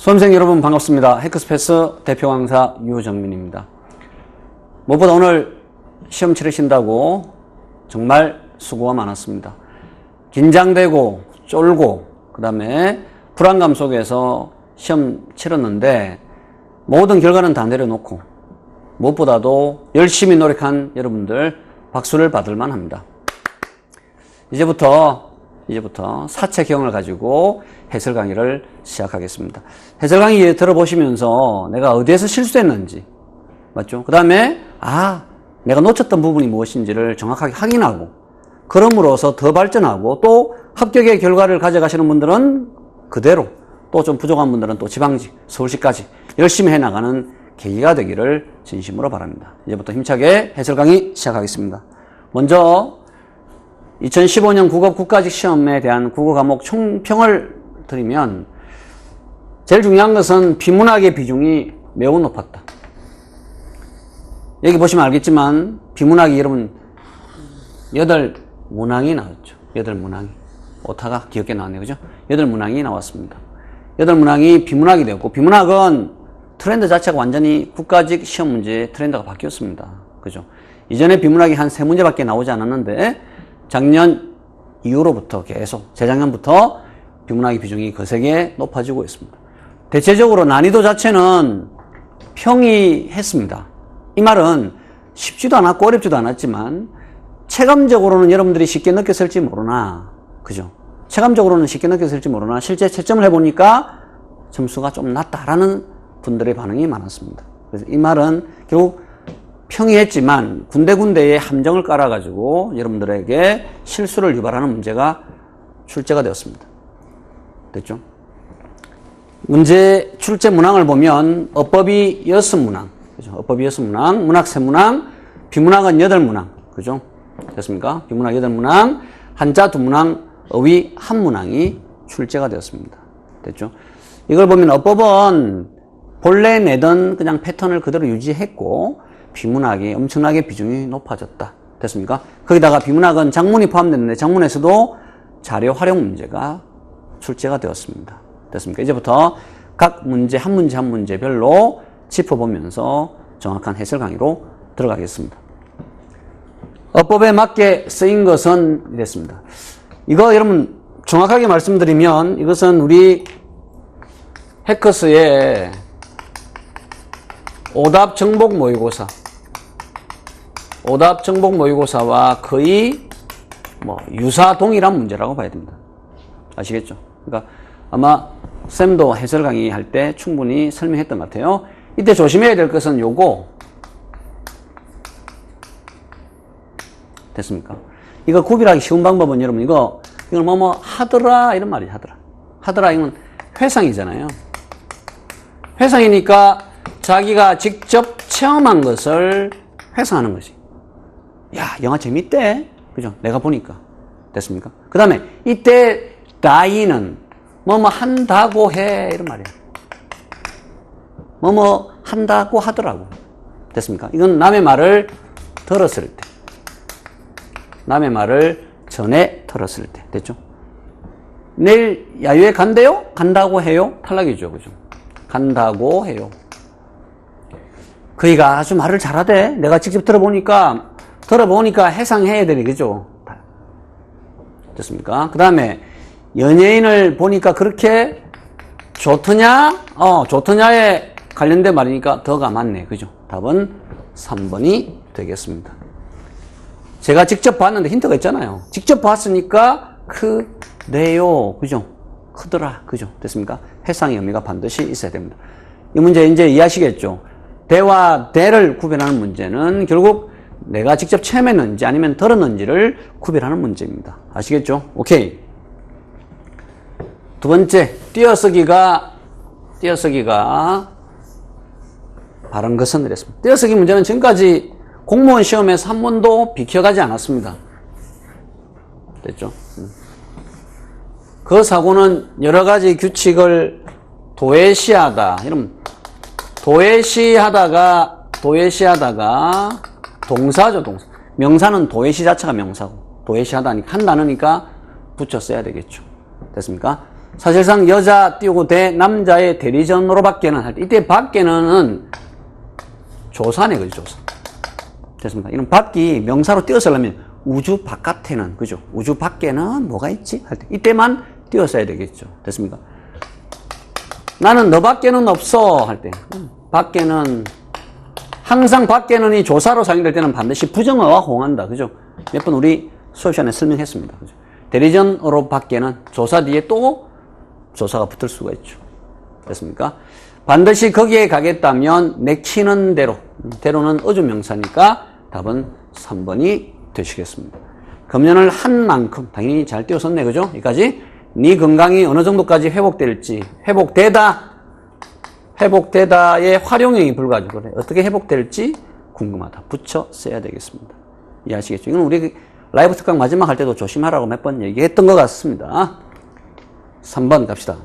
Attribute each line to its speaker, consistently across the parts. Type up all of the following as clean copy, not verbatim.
Speaker 1: 수험생 여러분 반갑습니다. 해커스패스 대표 강사 유정민입니다. 무엇보다 오늘 시험 치르신다고 정말 수고가 많았습니다. 긴장되고 쫄고 그 다음에 불안감 속에서 시험 치렀는데 모든 결과는 다 내려놓고 무엇보다도 열심히 노력한 여러분들 박수를 받을 만합니다. 이제부터 사채경을 가지고 해설 강의를 시작하겠습니다. 해설 강의 들어보시면서 내가 어디에서 실수했는지, 맞죠? 그 다음에 내가 놓쳤던 부분이 무엇인지를 정확하게 확인하고 그럼으로써 더 발전하고 또 합격의 결과를 가져가시는 분들은 그대로 또 좀 부족한 분들은 또 지방직, 서울시까지 열심히 해나가는 계기가 되기를 진심으로 바랍니다. 이제부터 힘차게 해설 강의 시작하겠습니다. 먼저 2015년 국어 국가직 시험에 대한 국어 과목 총평을 드리면 제일 중요한 것은 비문학의 비중이 매우 높았다. 여기 보시면 알겠지만 비문학이 여러분 8문항이 나왔죠. 8문항이. 오타가 귀엽게 나왔네요. 그죠? 8문항이 나왔습니다. 8문항이 비문학이 되었고 비문학은 트렌드 자체가 완전히 국가직 시험 문제의 트렌드가 바뀌었습니다. 그죠? 이전에 비문학이 한 3문제밖에 나오지 않았는데 작년 이후로부터 계속 재작년부터 비문학의 비중이 거세게 높아지고 있습니다. 대체적으로 난이도 자체는 평이했습니다. 이 말은 쉽지도 않았고 어렵지도 않았지만 체감적으로는 여러분들이 쉽게 느꼈을지 모르나, 그죠? 체감적으로는 쉽게 느꼈을지 모르나 실제 채점을 해보니까 점수가 좀 낮다라는 분들의 반응이 많았습니다. 그래서 이 말은 결국 평이했지만 군데군데에 함정을 깔아가지고 여러분들에게 실수를 유발하는 문제가 출제가 되었습니다. 됐죠? 문제 출제 문항을 보면 어법이 6문항, 그죠? 어법이 6문항, 문학 3문항, 비문학은 8문항, 그죠? 됐습니까? 비문학 8문항, 한자 2문항, 어휘 1문항이 출제가 되었습니다. 됐죠? 이걸 보면 어법은 본래 내던 그냥 패턴을 그대로 유지했고 비문학이 엄청나게 비중이 높아졌다. 됐습니까? 거기다가 비문학은 작문이 포함됐는데 작문에서도 자료 활용 문제가 출제가 되었습니다. 됐습니까? 이제부터 각 문제 한 문제별로 짚어보면서 정확한 해설 강의로 들어가겠습니다. 어법에 맞게 쓰인 것은 이랬습니다. 이거 여러분 정확하게 말씀드리면 이것은 우리 해커스의 오답 정복 모의고사와 거의 유사 동일한 문제라고 봐야 됩니다. 아시겠죠? 그러니까 아마 쌤도 해설 강의 할 때 충분히 설명했던 것 같아요. 이때 조심해야 될 것은 요거. 됐습니까? 이거 구별하기 쉬운 방법은 여러분 이걸 하더라 이런 말이죠. 하더라 이건 회상이잖아요. 회상이니까 자기가 직접 체험한 것을 회상하는 거지. 야, 영화 재밌대. 그죠? 내가 보니까. 됐습니까? 그 다음에 이때 다이는 한다고 해 이런 말이야. 한다고 하더라고. 됐습니까? 이건 남의 말을 들었을 때. 남의 말을 전에 들었을 때. 됐죠? 내일 야유회 간대요? 간다고 해요? 탈락이죠. 그죠? 간다고 해요. 그이가 아주 말을 잘하대. 내가 직접 들어보니까 해상해야 되니, 그죠? 됐습니까? 그 다음에, 연예인을 보니까 그렇게 좋더냐? 좋더냐에 관련된 말이니까 더가 맞네. 그죠? 답은 3번이 되겠습니다. 제가 직접 봤는데 힌트가 있잖아요. 직접 봤으니까 크네요. 그죠? 크더라. 그죠? 됐습니까? 해상의 의미가 반드시 있어야 됩니다. 이 문제 이제 이해하시겠죠? 대와 대를 구별하는 문제는 결국 내가 직접 체험했는지 아니면 들었는지를 구별하는 문제입니다. 아시겠죠? 오케이. 두 번째, 띄어쓰기가 바른 것은 이랬습니다. 띄어쓰기 문제는 지금까지 공무원 시험에서 한 번도 비켜가지 않았습니다. 됐죠? 그 사고는 여러 가지 규칙을 도외시하다. 이런 도외시하다가 동사죠, 동사. 명사는 도외시 자체가 명사고 도외시하다니까 한 단어니까 붙여 써야 되겠죠. 됐습니까? 사실상 여자 띄우고 대 남자의 대리전으로 밖에는 할 때 이때 밖에는 조사네 그죠 조사. 됐습니까? 이런 밖이 명사로 띄어쓰려면 우주 바깥에는 그죠? 우주 밖에는 뭐가 있지? 할 때 이때만 띄어써야 되겠죠. 됐습니까? 나는 너 밖에는 없어 할 때 밖에는 항상 밖에는 이 조사로 사용될 때는 반드시 부정어와 호응한다. 그죠? 몇 번 우리 수업 시간에 설명했습니다. 그죠? 대리전어로 밖에는 조사 뒤에 또 조사가 붙을 수가 있죠. 됐습니까? 반드시 거기에 가겠다면 내키는 대로, 대로는 어조명사니까 답은 3번이 되시겠습니다. 금연을 한 만큼 당연히 잘 띄웠었네. 그죠? 여기까지 네 건강이 어느 정도까지 회복될지 회복되다의 활용형이 불가지고 그래. 어떻게 회복될지 궁금하다. 붙여 써야 되겠습니다. 이해하시겠죠? 이건 우리 라이브 특강 마지막 할 때도 조심하라고 몇 번 얘기했던 것 같습니다. 3번 갑시다.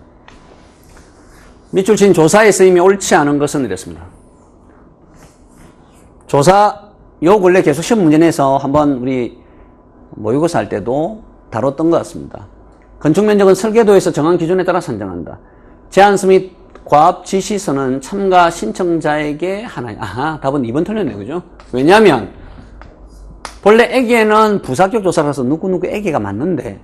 Speaker 1: 밑줄 친 조사의 쓰임이 옳지 않은 것은 이랬습니다. 조사, 요 근래 계속 시험 문제 내서 한번 우리 모의고사 할 때도 다뤘던 것 같습니다. 건축 면적은 설계도에서 정한 기준에 따라 산정한다. 제안서 및 과업 지시서는 참가 신청자에게 하나요. 아하, 답은 2번 틀렸네, 그죠? 왜냐면, 본래 애기에는 부사격 조사라서 누구누구 애기가 맞는데,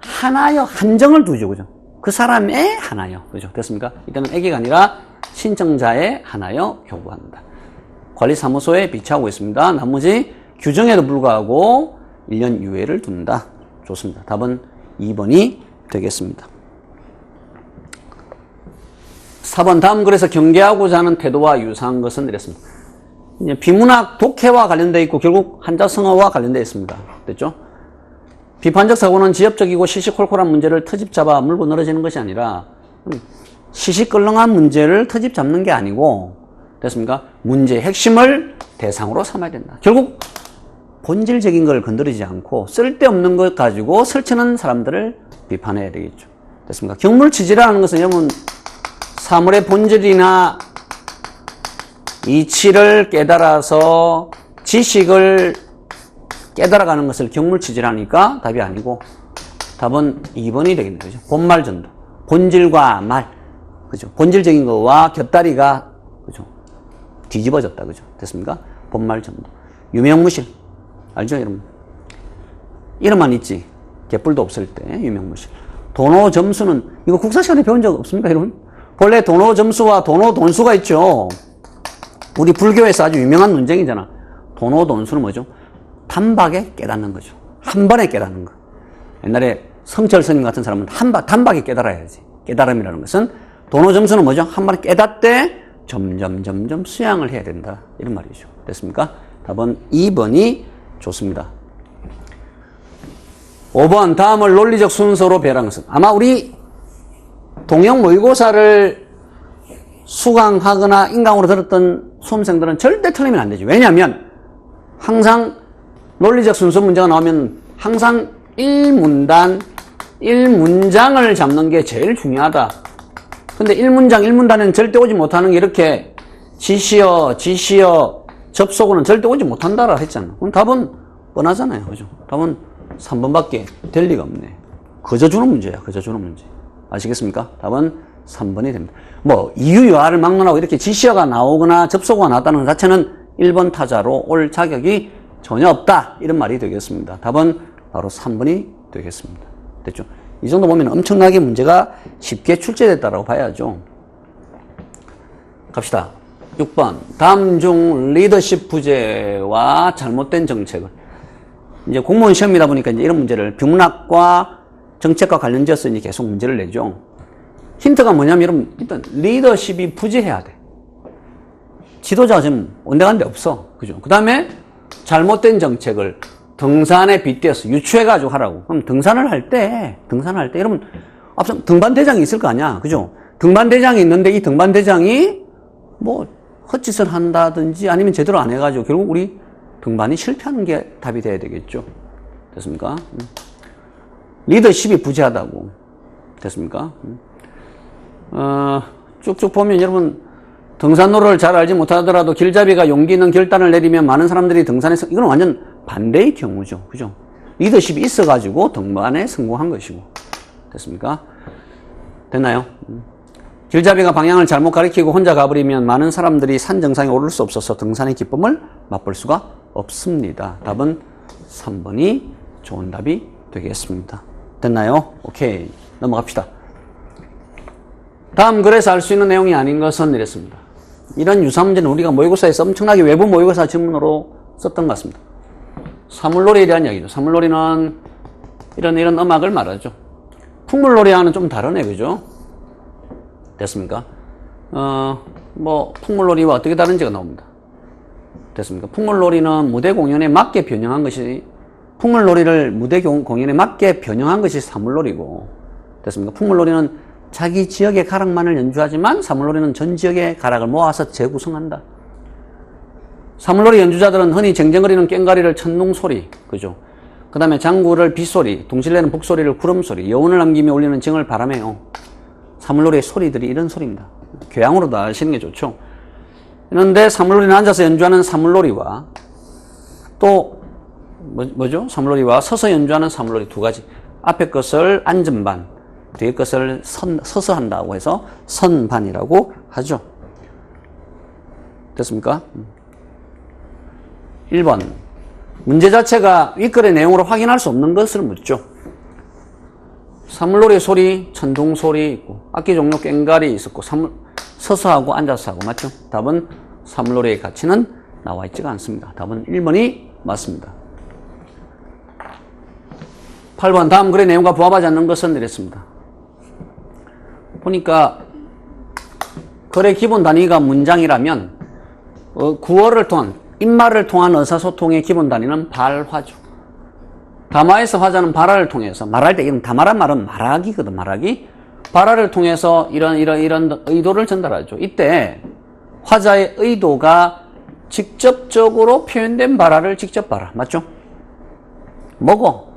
Speaker 1: 하나요, 한정을 두죠, 그죠? 그 사람의 하나요, 그죠? 됐습니까? 이때는 애기가 아니라 신청자의 하나요, 요구한다. 관리사무소에 비치하고 있습니다. 나머지 규정에도 불구하고 1년 유예를 둔다. 좋습니다. 답은 2번이 되겠습니다. 4번 다음 글에서 경계하고자 하는 태도와 유사한 것은 이랬습니다. 이제 비문학 독해와 관련되어 있고 결국 한자성어와 관련되어 있습니다. 됐죠? 비판적 사고는 지엽적이고 시시콜콜한 문제를 트집 잡아 물고 늘어지는 것이 아니라 시시껄렁한 문제를 트집 잡는 게 아니고 됐습니까? 문제의 핵심을 대상으로 삼아야 된다. 결국 본질적인 걸 건드리지 않고 쓸데없는 것 가지고 설치는 사람들을 비판해야 되겠죠. 됐습니까? 경물치지라는 것은 여러분 사물의 본질이나 이치를 깨달아서 지식을 깨달아가는 것을 경물치지라니까 답이 아니고 답은 2번이 되겠네요. 그죠? 본말 전도. 본질과 말. 그죠? 본질적인 거와 곁다리가 그죠? 뒤집어졌다. 그죠? 됐습니까? 본말 전도. 유명무실. 알죠, 여러분? 이름만 있지. 개뿔도 없을 때 유명무실. 도노 점수는 이거 국사 시간에 배운 적 없습니까, 여러분? 본래 도노 점수와 도노 돈수가 있죠. 우리 불교에서 아주 유명한 논쟁이잖아. 도노 돈수는 뭐죠? 단박에 깨닫는 거죠. 한 번에 깨닫는 거. 옛날에 성철 스님 같은 사람은 단박에 깨달아야지. 깨달음이라는 것은 도노 점수는 뭐죠? 한 번에 깨닫되 점점 수양을 해야 된다. 이런 말이죠. 됐습니까? 답은 2번이 좋습니다. 5번 다음을 논리적 순서로 배열한 것은 아마 우리 동영 모의고사를 수강하거나 인강으로 들었던 수험생들은 절대 틀리면 안 되죠. 왜냐하면 항상 논리적 순서 문제가 나오면 항상 1문단, 1문장을 잡는 게 제일 중요하다. 근데 1문장, 1문단은 절대 오지 못하는 게 이렇게 지시어, 접속어는 절대 오지 못한다라 했잖아. 그럼 답은 뻔하잖아요. 그죠? 답은 3번밖에 될 리가 없네. 그저 주는 문제야. 그저 주는 문제. 아시겠습니까? 답은 3번이 됩니다. 뭐 이유요하를 막론하고 이렇게 지시어가 나오거나 접속어가 나왔다는 것 자체는 1번 타자로 올 자격이 전혀 없다. 이런 말이 되겠습니다. 답은 바로 3번이 되겠습니다. 됐죠? 이 정도 보면 엄청나게 문제가 쉽게 출제됐다라고 봐야죠. 갑시다. 6번. 다음 중 리더십 부재와 잘못된 정책을. 이제 공무원 시험이다 보니까 이제 이런 문제를 비문학과 정책과 관련지어서 이제 계속 문제를 내죠. 힌트가 뭐냐면 여러분 일단 리더십이 부재해야 돼. 지도자가 지금 온데간데 없어. 그죠? 그 다음에 잘못된 정책을 등산에 빗대어서 유추해가지고 하라고. 그럼 등산을 할 때 여러분 앞서 등반대장이 있을 거 아니야. 그죠? 등반대장이 있는데 이 등반대장이 뭐 헛짓을 한다든지 아니면 제대로 안 해가지고 결국 우리 등반이 실패하는 게 답이 돼야 되겠죠. 됐습니까? 리더십이 부재하다고. 됐습니까? 쭉쭉 보면 여러분 등산로를 잘 알지 못하더라도 길잡이가 용기 있는 결단을 내리면 많은 사람들이 등산에 이건 완전 반대의 경우죠. 그죠? 리더십이 있어가지고 등반에 성공한 것이고. 됐습니까? 됐나요? 길잡이가 방향을 잘못 가리키고 혼자 가버리면 많은 사람들이 산 정상에 오를 수 없어서 등산의 기쁨을 맛볼 수가 없습니다. 답은 3번이 좋은 답이 되겠습니다. 됐나요? 오케이. 넘어갑시다. 다음 글에서 알 수 있는 내용이 아닌 것은 이랬습니다. 이런 유사 문제는 우리가 모의고사에서 엄청나게 외부 모의고사 지문으로 썼던 것 같습니다. 사물놀이에 대한 이야기죠. 사물놀이는 이런 음악을 말하죠. 풍물놀이와는 좀 다르네, 그죠? 됐습니까? 풍물놀이와 어떻게 다른지가 나옵니다. 됐습니까? 풍물놀이는 무대 공연에 맞게 변형한 것이, 풍물놀이를 무대 공연에 맞게 변형한 것이 사물놀이고, 됐습니까? 풍물놀이는 자기 지역의 가락만을 연주하지만 사물놀이는 전 지역의 가락을 모아서 재구성한다. 사물놀이 연주자들은 흔히 쟁쟁거리는 꽹과리를 천둥 소리, 그죠? 그 다음에 장구를 빗소리, 둥실내는 북소리를 구름소리, 여운을 남기며 울리는 징을 바라매요. 사물놀이의 소리들이 이런 소리입니다. 교양으로도 아시는 게 좋죠. 그런데 사물놀이는 앉아서 연주하는 사물놀이와 또 뭐죠? 사물놀이와 서서 연주하는 사물놀이 두 가지. 앞에 것을 앉은 반, 뒤에 것을 서서 한다고 해서 선반이라고 하죠. 됐습니까? 1번. 문제 자체가 윗글의 내용으로 확인할 수 없는 것을 묻죠. 사물놀이 소리, 천둥 소리 있고, 악기 종류 꽹과리 있었고, 서서 하고 앉아서 하고, 맞죠? 답은 사물놀이의 가치는 나와 있지가 않습니다. 답은 1번이 맞습니다. 8번. 다음 글의 내용과 부합하지 않는 것은 이랬습니다. 보니까 글의 기본 단위가 문장이라면 구어를 통한, 입말을 통한 의사소통의 기본 단위는 발화죠. 담화에서 화자는 발화를 통해서, 말할 때 이런 담화란 말은 말하기거든, 말하기. 발화를 통해서 이런 의도를 전달하죠. 이때 화자의 의도가 직접적으로 표현된 발화를 직접 발화, 맞죠? 먹어.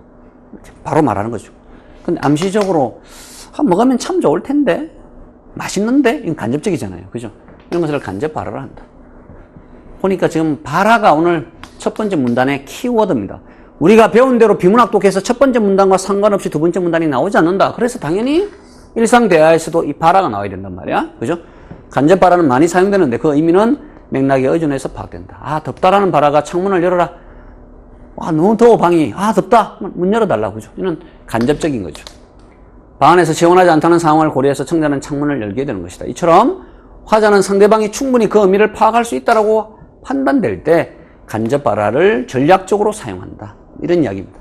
Speaker 1: 바로 말하는 거죠. 근데 암시적으로 먹으면 참 좋을 텐데, 맛있는데, 이건 간접적이잖아요. 그죠? 이런 것을 간접 발화를 한다. 보니까 지금 발화가 오늘 첫 번째 문단의 키워드입니다. 우리가 배운 대로 비문학 독해에서 첫 번째 문단과 상관없이 두 번째 문단이 나오지 않는다. 그래서 당연히 일상 대화에서도 이 발화가 나와야 된단 말이야. 그죠? 간접 발화는 많이 사용되는데 그 의미는 맥락에 의존해서 파악된다. 아, 덥다라는 발화가 창문을 열어라. 아, 너무 더워 방이. 아, 덥다. 문 열어달라고. 그죠? 이는 간접적인 거죠. 방 안에서 시원하지 않다는 상황을 고려해서 청자는 창문을 열게 되는 것이다. 이처럼 화자는 상대방이 충분히 그 의미를 파악할 수 있다라고 판단될 때 간접 발화를 전략적으로 사용한다. 이런 이야기입니다.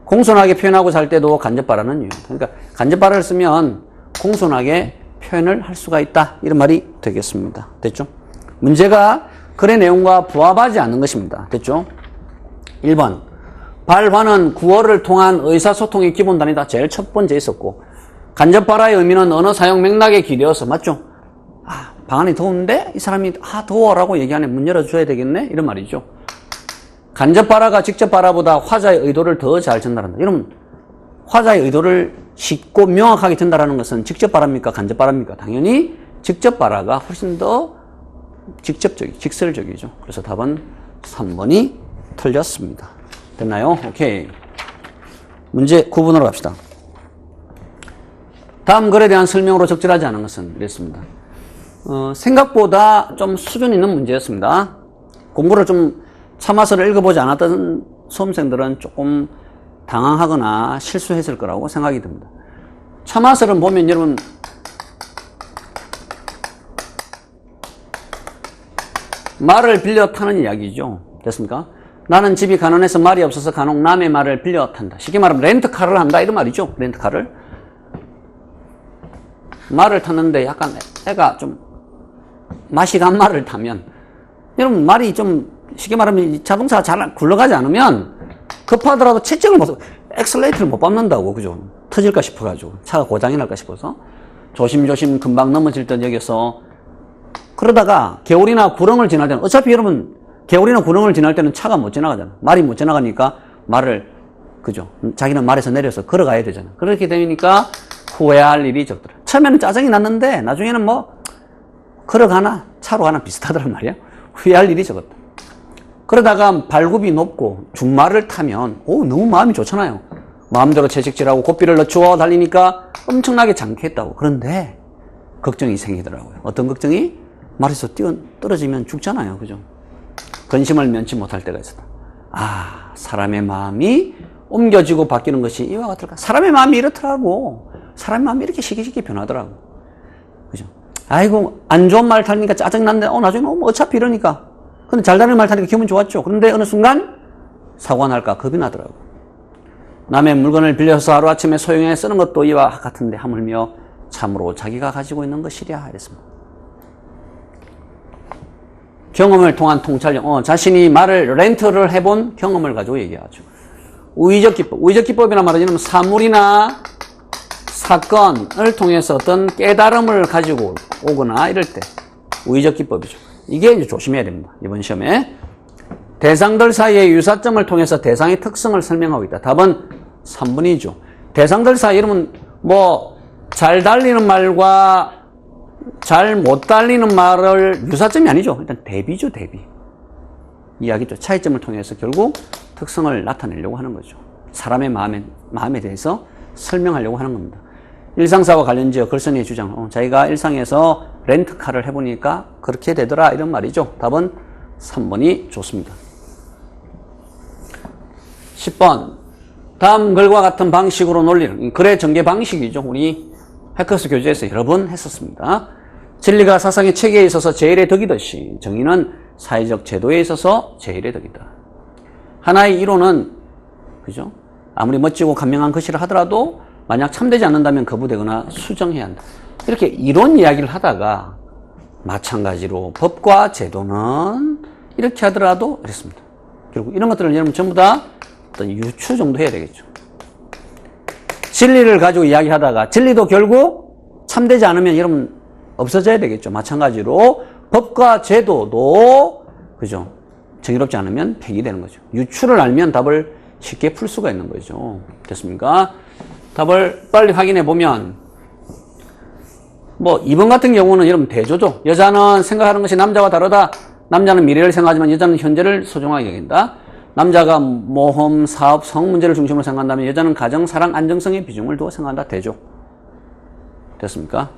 Speaker 1: 공손하게 표현하고자 할 때도 간접 발화는 유용합니다. 그러니까 간접 발화를 쓰면 공손하게 표현을 할 수가 있다. 이런 말이 되겠습니다. 됐죠? 문제가 글의 내용과 부합하지 않는 것입니다. 됐죠? 1번. 발화는 구어를 통한 의사소통의 기본 단위다. 제일 첫 번째 있었고, 간접 발화의 의미는 언어 사용 맥락에 기대어서, 맞죠? 아, 방 안이 더운데 이 사람이 더워라고 얘기하네. 문 열어줘야 되겠네? 이런 말이죠. 간접 발화가 직접 발화보다 화자의 의도를 더 잘 전달한다. 여러분, 화자의 의도를 쉽고 명확하게 전달하는 것은 직접 발화입니까? 간접 발화입니까? 당연히 직접 발화가 훨씬 더 직설적이죠. 그래서 답은 3번이 틀렸습니다. 됐나요? 오케이. 문제 9번으로 갑시다. 다음 글에 대한 설명으로 적절하지 않은 것은 이랬습니다. 생각보다 좀 수준 있는 문제였습니다. 공부를 좀 참아서를 읽어보지 않았던 수험생들은 조금 당황하거나 실수했을 거라고 생각이 듭니다. 참아서를 보면 여러분 말을 빌려 타는 이야기죠. 됐습니까? 나는 집이 가난해서 말이 없어서 간혹 남의 말을 빌려 탄다. 쉽게 말하면 렌트카를 한다 이런 말이죠. 렌트카를. 말을 탔는데 약간 애가 좀 맛이 간 말을 타면, 여러분 말이 좀 쉽게 말하면 자동차가 잘 굴러가지 않으면 급하더라도 채찍을 못, 엑셀레이터를 못 밟는다고. 그죠? 터질까 싶어가지고 차가 고장이 날까 싶어서 조심조심 금방 넘어질 듯 여기서, 그러다가 개울이나 구렁을 지날 때는, 어차피 여러분 개울이나 구렁을 지날 때는 차가 못 지나가잖아. 말이 못 지나가니까 말을, 그죠? 자기는 말에서 내려서 걸어가야 되잖아. 그렇게 되니까 후회할 일이 적더라. 처음에는 짜증이 났는데 나중에는 뭐 걸어가나 차로 가나 비슷하더란 말이야. 후회할 일이 적었다. 그러다가 발굽이 높고 준말을 타면 너무 마음이 좋잖아요. 마음대로 채찍질하고 고삐를 늦추어 달리니까 엄청나게 장쾌했다고. 그런데 걱정이 생기더라고요. 어떤 걱정이? 말에서 떨어지면 죽잖아요. 그죠? 근심을 면치 못할 때가 있었다. 아, 사람의 마음이 옮겨지고 바뀌는 것이 이와 같을까? 사람의 마음이 이렇더라고. 사람의 마음이 이렇게 쉽게 변하더라고. 그죠? 아이고, 안 좋은 말 타니까 짜증난데, 나중에 어차피 이러니까. 근데 잘 다니는 말 타니까 기분 좋았죠. 그런데 어느 순간 사고가 날까 겁이 나더라고. 남의 물건을 빌려서 하루아침에 소용에 쓰는 것도 이와 같은데 하물며 참으로 자기가 가지고 있는 것이랴. 이랬습니다. 경험을 통한 통찰력. 자신이 말을 렌트를 해본 경험을 가지고 얘기하죠. 우의적 기법. 우의적 기법이란 말은 사물이나 사건을 통해서 어떤 깨달음을 가지고 오거나 이럴 때 우의적 기법이죠. 이게 이제 조심해야 됩니다. 이번 시험에. 대상들 사이의 유사점을 통해서 대상의 특성을 설명하고 있다. 답은 3번이죠. 대상들 사이, 여러분, 잘 달리는 말과 잘 못 달리는 말을 유사점이 아니죠. 일단 대비죠, 대비. 이야기죠. 차이점을 통해서 결국 특성을 나타내려고 하는 거죠. 사람의 마음에 대해서 설명하려고 하는 겁니다. 일상사와 관련지어 글쓴이의 주장. 자기가 일상에서 렌트카를 해보니까 그렇게 되더라. 이런 말이죠. 답은 3번이 좋습니다. 10번. 다음 글과 같은 방식으로 논리를. 글의 전개 방식이죠. 우리 해커스 교재에서 여러 번 했었습니다. 진리가 사상의 체계에 있어서 제일의 덕이듯이 정의는 사회적 제도에 있어서 제일의 덕이다. 하나의 이론은, 그죠? 아무리 멋지고 간명한 것이라 하더라도 만약 참되지 않는다면 거부되거나 수정해야 한다. 이렇게 이론 이야기를 하다가 마찬가지로 법과 제도는 이렇게 하더라도 이랬습니다. 결국 이런 것들을 여러분 전부 다 어떤 유추 정도 해야 되겠죠. 진리를 가지고 이야기하다가 진리도 결국 참되지 않으면 여러분 없어져야 되겠죠. 마찬가지로 법과 제도도, 그죠? 정의롭지 않으면 폐기되는 거죠. 유추를 알면 답을 쉽게 풀 수가 있는 거죠. 됐습니까? 답을 빨리 확인해 보면 2번 같은 경우는 여러분 대조죠. 여자는 생각하는 것이 남자와 다르다. 남자는 미래를 생각하지만 여자는 현재를 소중하게 여긴다. 남자가 모험, 사업, 성 문제를 중심으로 생각한다면 여자는 가정, 사랑, 안정성의 비중을 두어 생각한다. 대조. 됐습니까?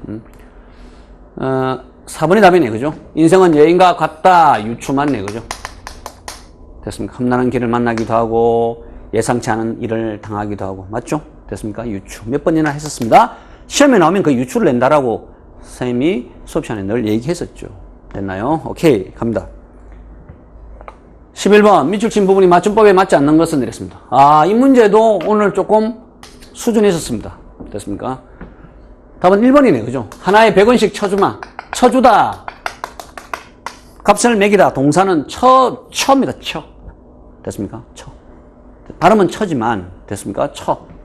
Speaker 1: 4번이 답이네. 그죠? 인생은 여인과 같다. 유추 맞네. 그죠? 됐습니까? 험난한 길을 만나기도 하고 예상치 않은 일을 당하기도 하고. 맞죠? 됐습니까? 유추. 몇 번이나 했었습니다. 시험에 나오면 그 유추를 낸다라고 선생님이 수업 시간에 늘 얘기했었죠. 됐나요? 오케이. 갑니다. 11번. 밑줄 친 부분이 맞춤법에 맞지 않는 것은 이랬습니다. 이 문제도 오늘 조금 수준이 있었습니다. 됐습니까? 답은 1번이네. 그죠? 하나에 100원씩 쳐주다. 값을 매기다. 동사는 처입니다. 처. 됐습니까? 처. 발음은 처지만, 됐습니까?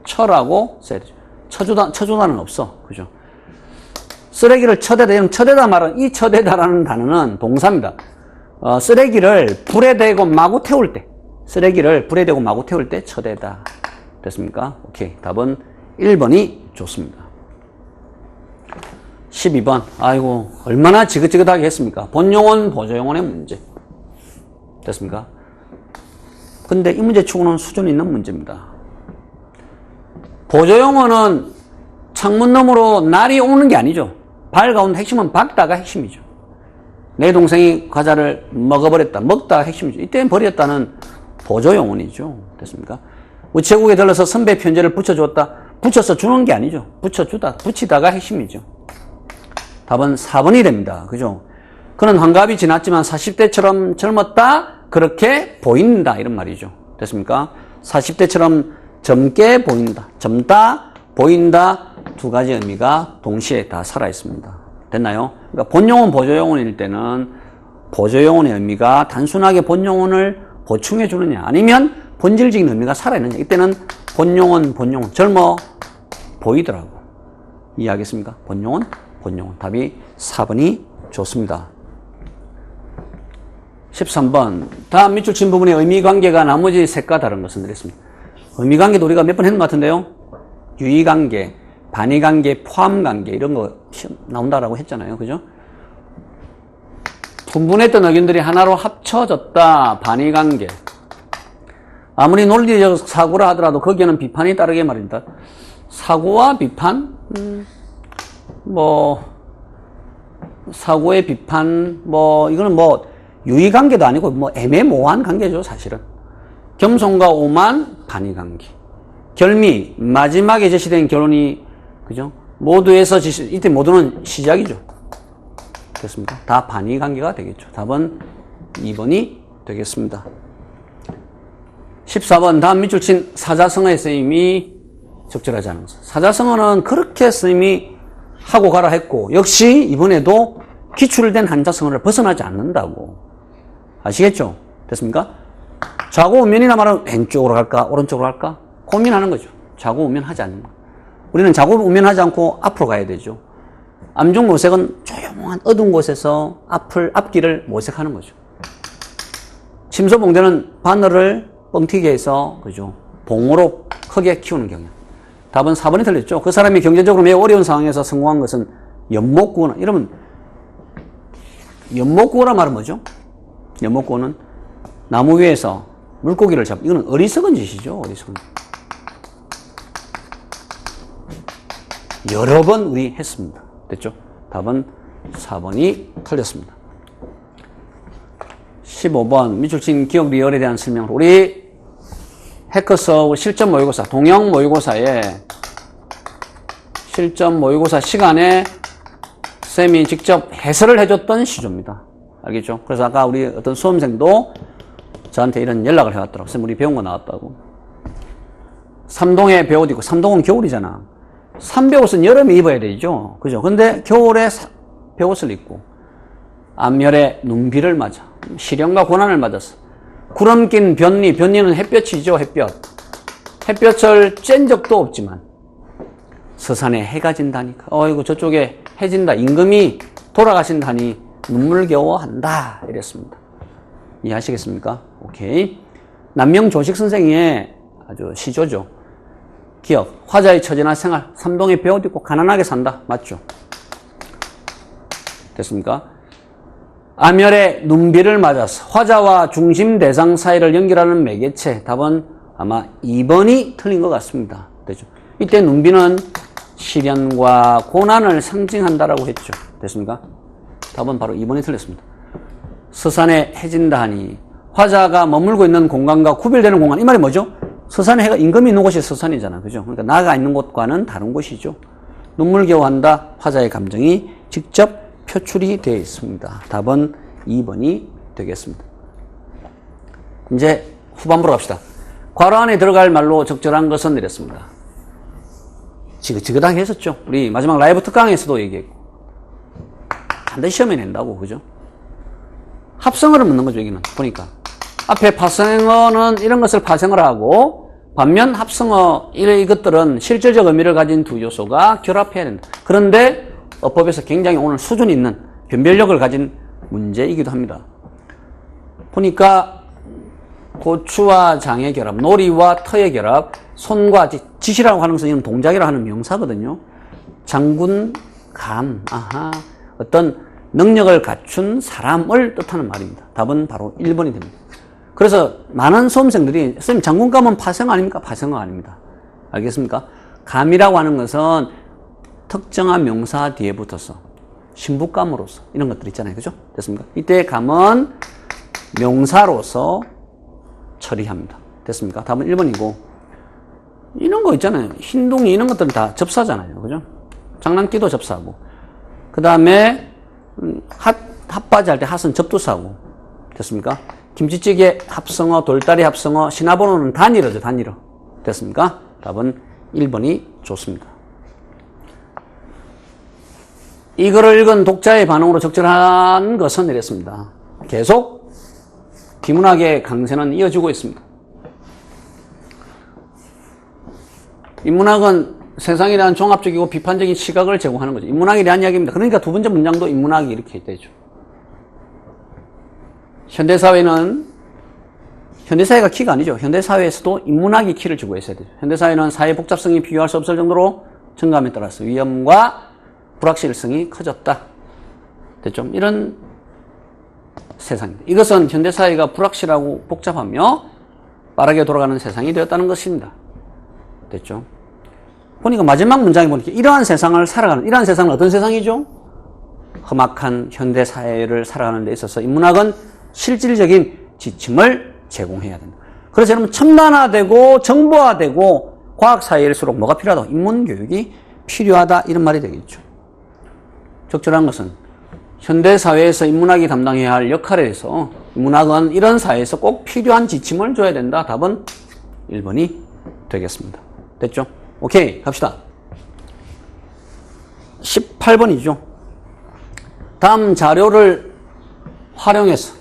Speaker 1: 처라고 써야 되죠. 쳐주다는 없어. 그죠? 쓰레기를 쳐대다 말은 이 쳐대다라는 단어는 동사입니다. 쓰레기를 불에 대고 마구 태울 때. 쓰레기를 불에 대고 마구 태울 때 쳐대다. 됐습니까? 오케이. 답은 1번이 좋습니다. 12번. 아이고, 얼마나 지긋지긋하게 했습니까? 본용언, 보조용언의 문제. 됐습니까? 근데 이 문제 치고는 수준 있는 문제입니다. 보조용언은 창문 너머로 날이 오는 게 아니죠. 밝아오는 핵심은 밝다가 핵심이죠. 내 동생이 과자를 먹어버렸다. 먹다가 핵심이죠. 이때는 버렸다는 보조용언이죠. 됐습니까? 우체국에 들러서 선배 편지를 붙여주었다. 붙여서 주는 게 아니죠. 붙이다가 핵심이죠. 답은 4번이 됩니다. 그죠? 그는 환갑이 지났지만 40대처럼 젊었다. 그렇게 보인다. 이런 말이죠. 됐습니까? 40대처럼 젊게 보인다. 젊다, 보인다. 두 가지 의미가 동시에 다 살아있습니다. 됐나요? 그러니까 본용언, 보조용언일 때는 보조용언의 의미가 단순하게 본용언을 보충해 주느냐 아니면 본질적인 의미가 살아있느냐. 이때는 본용언. 젊어 보이더라고. 이해하겠습니까? 본용언. 답이 4번이 좋습니다. 13번. 다음 밑줄 친 부분의 의미관계가 나머지 색과 다른 것은 이랬습니다. 의미관계도 우리가 몇 번 했는 것 같은데요. 유의관계, 반의관계, 포함관계 이런 거 나온다라고 했잖아요. 그죠? 분분했던 의견들이 하나로 합쳐졌다. 반의관계. 아무리 논리적 사고라 하더라도 거기에는 비판이 따르게 말입니다. 사고와 비판? 사고의 비판, 이거는 유의관계도 아니고 애매모호한 관계죠, 사실은. 겸손과 오만, 반의관계. 결미, 마지막에 제시된 결론이, 그죠? 모두에서 이때 모두는 시작이죠. 됐습니까? 다 반의관계가 되겠죠. 답은 2번이 되겠습니다. 14번, 다음 밑줄 친 사자성어의 쓰임이 적절하지 않은 것은. 사자성어는 그렇게 쓰임이 하고 가라 했고, 역시 이번에도 기출된 한자성어를 벗어나지 않는다고. 아시겠죠? 됐습니까? 좌고우면이나 말하면 왼쪽으로 갈까, 오른쪽으로 갈까? 고민하는 거죠. 좌고우면 하지 않는 거. 우리는 좌고우면 하지 않고 앞으로 가야 되죠. 암중모색은 조용한 어두운 곳에서 앞길을 모색하는 거죠. 침소봉대는 바늘을 뻥튀게 해서, 그죠? 봉으로 크게 키우는 경향. 답은 4번이 틀렸죠. 그 사람이 경제적으로 매우 어려운 상황에서 성공한 것은 연못구어나, 이러면, 연못구어란 말은 뭐죠? 연못구어는 나무 위에서 물고기를 잡고, 이거는 어리석은 짓이죠, 어리석은 짓. 여러 번 우리 했습니다. 됐죠? 답은 4번이 틀렸습니다. 15번, 밑줄 친 기억 리얼에 대한 설명을. 우리 해커서 실전 모의고사, 동영 모의고사에 실전 모의고사 시간에 쌤이 직접 해설을 해줬던 시조입니다. 알겠죠? 그래서 아까 우리 어떤 수험생도 저한테 이런 연락을 해왔더라고. 쌤, 우리 배운 거 나왔다고. 삼동에 배옷 입고, 삼동은 겨울이잖아. 삼배옷은 여름에 입어야 되죠. 그죠? 근데 겨울에 배옷을 입고, 암열에 눈비를 맞아. 시련과 고난을 맞았어. 구름 낀 변리, 변리는 햇볕이죠, 햇볕. 햇볕을 쬐는 적도 없지만, 서산에 해가 진다니까. 어이구, 저쪽에 해 진다. 임금이 돌아가신다니 눈물겨워한다. 이랬습니다. 이해하시겠습니까? 오케이. 남명조식 선생의 아주 시조죠. 기억. 화자의 처지나 생활. 삼동에 배옷 입고 가난하게 산다. 맞죠? 됐습니까? 암열에 눈비를 맞아서 화자와 중심 대상 사이를 연결하는 매개체. 답은 아마 2번이 틀린 것 같습니다. 됐죠? 이때 눈비는 시련과 고난을 상징한다라고 했죠. 됐습니까? 답은 바로 2번이 틀렸습니다. 서산에 해진다 하니 화자가 머물고 있는 공간과 구별되는 공간. 이 말이 뭐죠? 서산에 해가 임금이 있는 곳이 서산이잖아. 그죠? 그러니까 나가 있는 곳과는 다른 곳이죠. 눈물겨워한다. 화자의 감정이 직접 표출이 되어 있습니다. 답은 2번이 되겠습니다. 이제 후반부로 갑시다. 괄호 안에 들어갈 말로 적절한 것은 이랬습니다. 지긋지긋하게 했었죠. 우리 마지막 라이브 특강에서도 얘기했고. 반드시 시험에 낸다고. 그죠? 합성어를 묻는 거죠, 여기는. 보니까. 앞에 파생어는 이런 것을 파생을 하고, 반면 합성어, 이것들은 실질적 의미를 가진 두 요소가 결합해야 된다. 그런데 어법에서 굉장히 오늘 수준 있는 변별력을 가진 문제이기도 합니다. 보니까 고추와 장의 결합, 놀이와 터의 결합, 손과 짓이라고 하는 것은 이런 동작이라고 하는 명사거든요. 장군, 감, 어떤 능력을 갖춘 사람을 뜻하는 말입니다. 답은 바로 1번이 됩니다. 그래서 많은 수험생들이 선생님 장군감은 파생어 아닙니까? 파생어 아닙니다. 알겠습니까? 감이라고 하는 것은 특정한 명사 뒤에 붙어서 신부감으로서 이런 것들 있잖아요. 그죠? 됐습니까? 이때 감은 명사로서 처리합니다. 됐습니까? 답은 1번이고 이런 거 있잖아요. 흰둥이 이런 것들은 다 접사잖아요. 그죠? 장난기도 접사하고 그 다음에 핫바지 할 때 핫은 접두사고 됐습니까? 김치찌개 합성어, 돌다리 합성어, 시나보노는 단일어죠. 단일어. 됐습니까? 답은 1번이 좋습니다. 이거를 읽은 독자의 반응으로 적절한 것은 이랬습니다. 계속 비문학의 강세는 이어지고 있습니다. 인문학은 세상에 대한 종합적이고 비판적인 시각을 제공하는 거죠. 인문학에 대한 이야기입니다. 그러니까 두 번째 문장도 인문학이 이렇게 되죠. 현대사회가 키가 아니죠. 현대사회에서도 인문학이 키를 쥐고 있어야 되죠. 현대사회는 사회 복잡성이 비교할 수 없을 정도로 증감에 따라서 위험과 불확실성이 커졌다. 됐죠? 이런 세상입니다. 이것은 현대사회가 불확실하고 복잡하며 빠르게 돌아가는 세상이 되었다는 것입니다. 됐죠? 보니까 마지막 문장에 보니까 이러한 세상을 살아가는, 이러한 세상은 어떤 세상이죠? 험악한 현대 사회를 살아가는 데 있어서 인문학은 실질적인 지침을 제공해야 된다. 그래서 여러분 첨단화되고 정보화되고 과학 사회일수록 뭐가 필요하다? 인문교육이 필요하다 이런 말이 되겠죠. 적절한 것은 현대 사회에서 인문학이 담당해야 할 역할에 대해서 인문학은 이런 사회에서 꼭 필요한 지침을 줘야 된다. 답은 1번이 되겠습니다. 됐죠? 오케이, 갑시다. 18번이죠. 다음 자료를 활용해서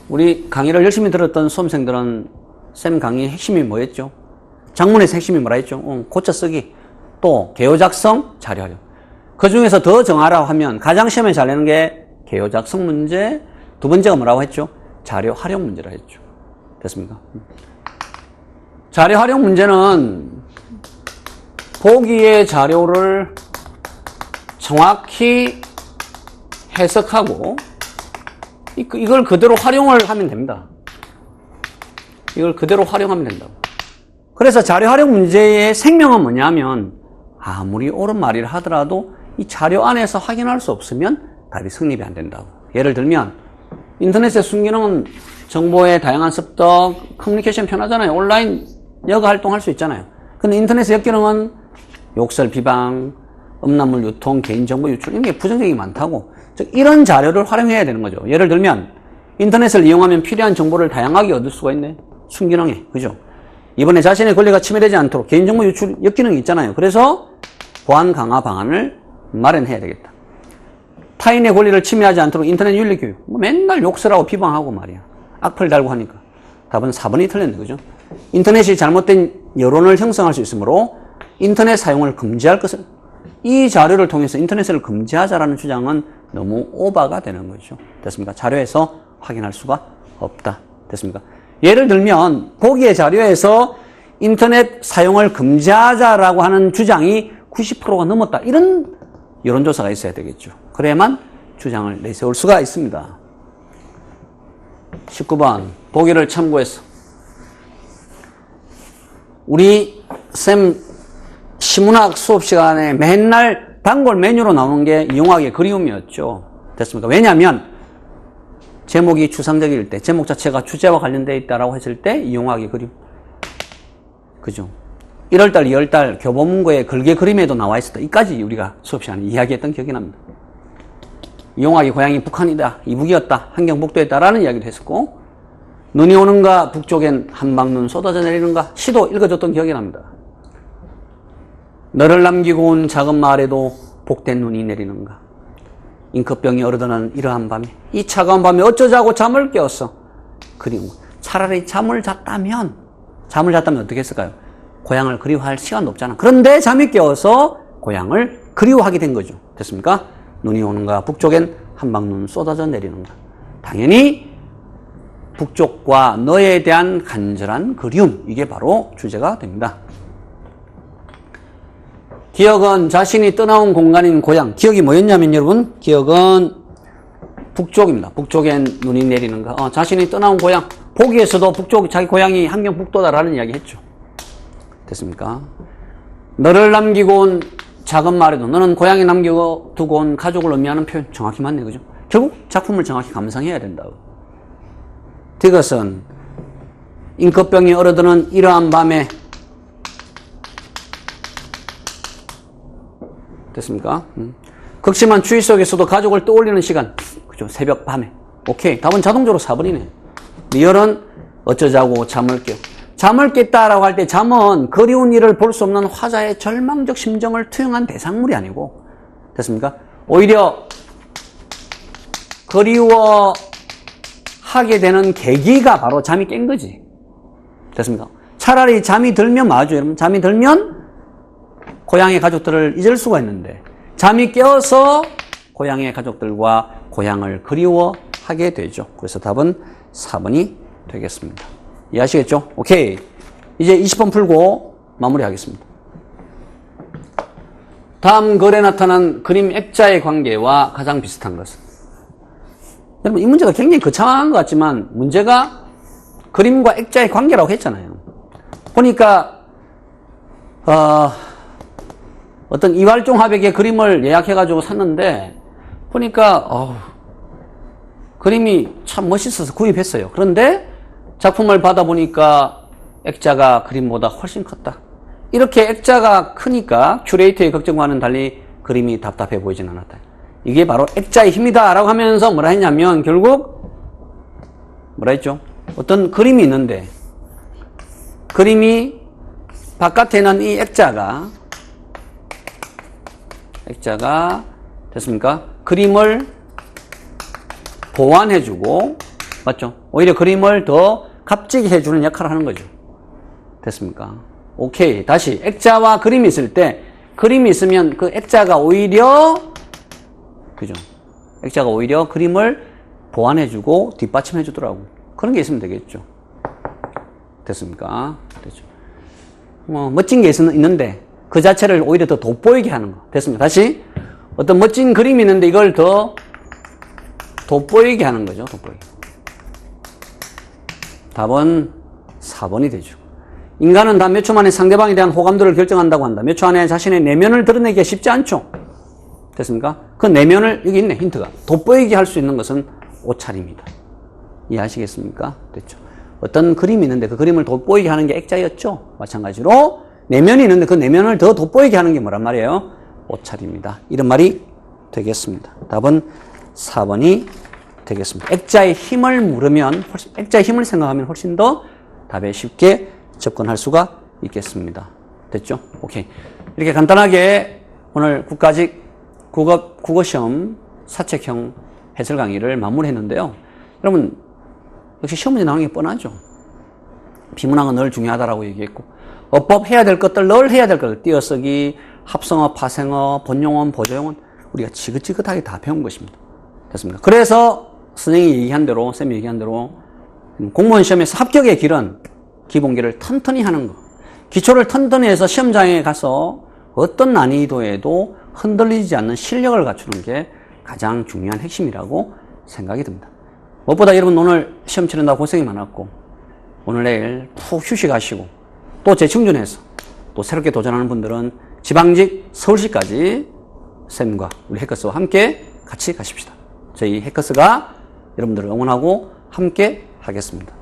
Speaker 1: 우리 강의를 열심히 들었던 수험생들은 쌤 강의의 핵심이 뭐였죠? 장문에서 핵심이 뭐라 했죠? 고쳐 쓰기, 또 개요 작성, 자료 활용. 그 중에서 더 정하라고 하면 가장 시험에 잘 내는 게 개요 작성 문제, 두 번째가 뭐라고 했죠? 자료 활용 문제라 했죠. 됐습니까? 자료 활용 문제는 보기의 자료를 정확히 해석하고 이걸 그대로 활용을 하면 됩니다. 이걸 그대로 활용하면 된다고. 그래서 자료 활용 문제의 생명은 뭐냐면 아무리 옳은 말이라 하더라도 이 자료 안에서 확인할 수 없으면 답이 성립이 안 된다고. 예를 들면 인터넷의 순기능은 정보의 다양한 습득, 커뮤니케이션 편하잖아요. 온라인 여가 활동할 수 있잖아요. 근데 인터넷의 역기능은 욕설, 비방, 음란물 유통, 개인정보 유출 이런 게 부정적이 많다고. 즉 이런 자료를 활용해야 되는 거죠. 예를 들면 인터넷을 이용하면 필요한 정보를 다양하게 얻을 수가 있네. 순기능에. 그죠? 이번에 자신의 권리가 침해되지 않도록 개인정보 유출 역기능이 있잖아요. 그래서 보안 강화 방안을 마련해야 되겠다. 타인의 권리를 침해하지 않도록 인터넷 윤리 교육. 맨날 욕설하고 비방하고 말이야. 악플 달고 하니까. 답은 4번이 틀렸네. 그죠? 인터넷이 잘못된 여론을 형성할 수 있으므로 인터넷 사용을 금지할 것을, 이 자료를 통해서 인터넷을 금지하자라는 주장은 너무 오바가 되는 거죠. 됐습니까? 자료에서 확인할 수가 없다. 됐습니까? 예를 들면 보기의 자료에서 인터넷 사용을 금지하자라고 하는 주장이 90%가 넘었다. 이런 여론조사가 있어야 되겠죠. 그래야만 주장을 내세울 수가 있습니다. 19번 보기를 참고해서 우리 쌤 시문학 수업 시간에 맨날 단골 메뉴로 나오는 게 이용하기의 그리움이었죠. 됐습니까? 왜냐하면 제목이 추상적일 때, 제목 자체가 주제와 관련되어 있다라고 했을 때 이용하기 그림. 그죠? 1월달, 2월달 교보문고의 글개 그림에도 나와 있었다. 이까지 우리가 수업 시간에 이야기했던 기억이 납니다. 이용하기 고향이 북한이다, 이북이었다, 한경북도였다라는 이야기도 했었고, 눈이 오는가 북쪽엔 한방눈 쏟아져 내리는가 시도 읽어줬던 기억이 납니다. 너를 남기고 온 작은 마을에도 복된 눈이 내리는가. 잉크병이 어르드는 이러한 밤에, 이 차가운 밤에 어쩌자고 잠을 깨웠어. 그리고 차라리 잠을 잤다면 어떻게 했을까요? 고향을 그리워할 시간도 없잖아. 그런데 잠이 깨워서 고향을 그리워하게 된 거죠. 됐습니까? 눈이 오는가 북쪽엔 한방눈 쏟아져 내리는가. 당연히 북쪽과 너에 대한 간절한 그리움, 이게 바로 주제가 됩니다. 기억은 자신이 떠나온 공간인 고향. 기억이 뭐였냐면 여러분, 기억은 북쪽입니다. 북쪽엔 눈이 내리는가. 자신이 떠나온 고향. 보기에서도 북쪽, 자기 고향이 한경북도다라는 이야기 했죠. 됐습니까? 너를 남기고 온 작은 마을에도, 너는 고향에 남겨두고 온 가족을 의미하는 표현 정확히 맞네. 그죠? 결국 작품을 정확히 감상해야 된다고. 디귿은 잉크병이 얼어드는 이러한 밤에, 됐습니까? 극심한 추위 속에서도 가족을 떠올리는 시간. 그죠? 새벽 밤에. 오케이. 답은 자동적으로 4번이네. 리얼은 어쩌자고 잠을 깨. 잠을 깼다라고 할 때 잠은 그리운 일을 볼 수 없는 화자의 절망적 심정을 투영한 대상물이 아니고, 됐습니까? 오히려 그리워하게 되는 계기가 바로 잠이 깬 거지. 됐습니까? 차라리 잠이 들면 맞아요, 여러분. 잠이 들면 고향의 가족들을 잊을 수가 있는데, 잠이 깨어서 고향의 가족들과 고향을 그리워하게 되죠. 그래서 답은 4번이 되겠습니다. 이해하시겠죠? 오케이. 이제 20번 풀고 마무리하겠습니다. 다음 글에 나타난 그림 액자의 관계와 가장 비슷한 것은? 여러분, 이 문제가 굉장히 거창한 것 같지만 문제가 그림과 액자의 관계라고 했잖아요. 보니까 어떤 이활종합에게 그림을 예약해가지고 샀는데 보니까 그림이 참 멋있어서 구입했어요. 그런데 작품을 받아보니까 액자가 그림보다 훨씬 컸다. 이렇게 액자가 크니까 큐레이터의 걱정과는 달리 그림이 답답해 보이진 않았다. 이게 바로 액자의 힘이다 라고 하면서 뭐라 했냐면 결국 뭐라 했죠? 어떤 그림이 있는데 그림이 바깥에는 이 액자가 됐습니까? 그림을 보완해주고 맞죠? 오히려 그림을 더 값지게 해주는 역할을 하는 거죠. 됐습니까? 오케이. 다시 액자와 그림이 있을 때 그림이 있으면 그 액자가 오히려 그죠? 액자가 오히려 그림을 보완해주고 뒷받침해주더라고. 그런 게 있으면 되겠죠. 됐습니까? 됐죠. 멋진 게 있는데 그 자체를 오히려 더 돋보이게 하는 거. 됐습니다. 다시 어떤 멋진 그림이 있는데 이걸 더 돋보이게 하는 거죠. 돋보이게. 답은 4번이 되죠. 인간은 다 몇 초 만에 상대방에 대한 호감도를 결정한다고 한다. 몇 초 안에 자신의 내면을 드러내기가 쉽지 않죠. 됐습니까? 그 내면을 여기 있네. 힌트가. 돋보이게 할 수 있는 것은 옷차림이다. 이해하시겠습니까? 됐죠. 어떤 그림이 있는데 그 그림을 돋보이게 하는 게 액자였죠. 마찬가지로 내면이 있는데 그 내면을 더 돋보이게 하는 게 뭐란 말이에요? 옷차림이다. 이런 말이 되겠습니다. 답은 4번이 되겠습니다. 액자의 힘을 물으면 액자의 힘을 생각하면 훨씬 더 답에 쉽게 접근할 수가 있겠습니다. 됐죠? 오케이. 이렇게 간단하게 오늘 국가직 국어시험 사책형 해설 강의를 마무리했는데요. 여러분 역시 시험 문제 나오는 게 뻔하죠. 비문학은 늘 중요하다라고 얘기했고 어법 해야 될 것들 늘 해야 될 것들 띄어쓰기, 합성어, 파생어, 본용어, 보조용은 우리가 지긋지긋하게 다 배운 것입니다. 됐습니까? 그래서 선생님이 얘기한 대로 쌤이 얘기한 대로 공무원 시험에서 합격의 길은 기본기를 튼튼히 하는 것. 기초를 튼튼히 해서 시험장에 가서 어떤 난이도에도 흔들리지 않는 실력을 갖추는 게 가장 중요한 핵심이라고 생각이 듭니다. 무엇보다 여러분 오늘 시험 치른다고 고생이 많았고 오늘 내일 푹 휴식하시고 또 재충전해서 또 새롭게 도전하는 분들은 지방직 서울시까지 쌤과 우리 해커스와 함께 같이 가십시다. 저희 해커스가 여러분들을 응원하고 함께 하겠습니다.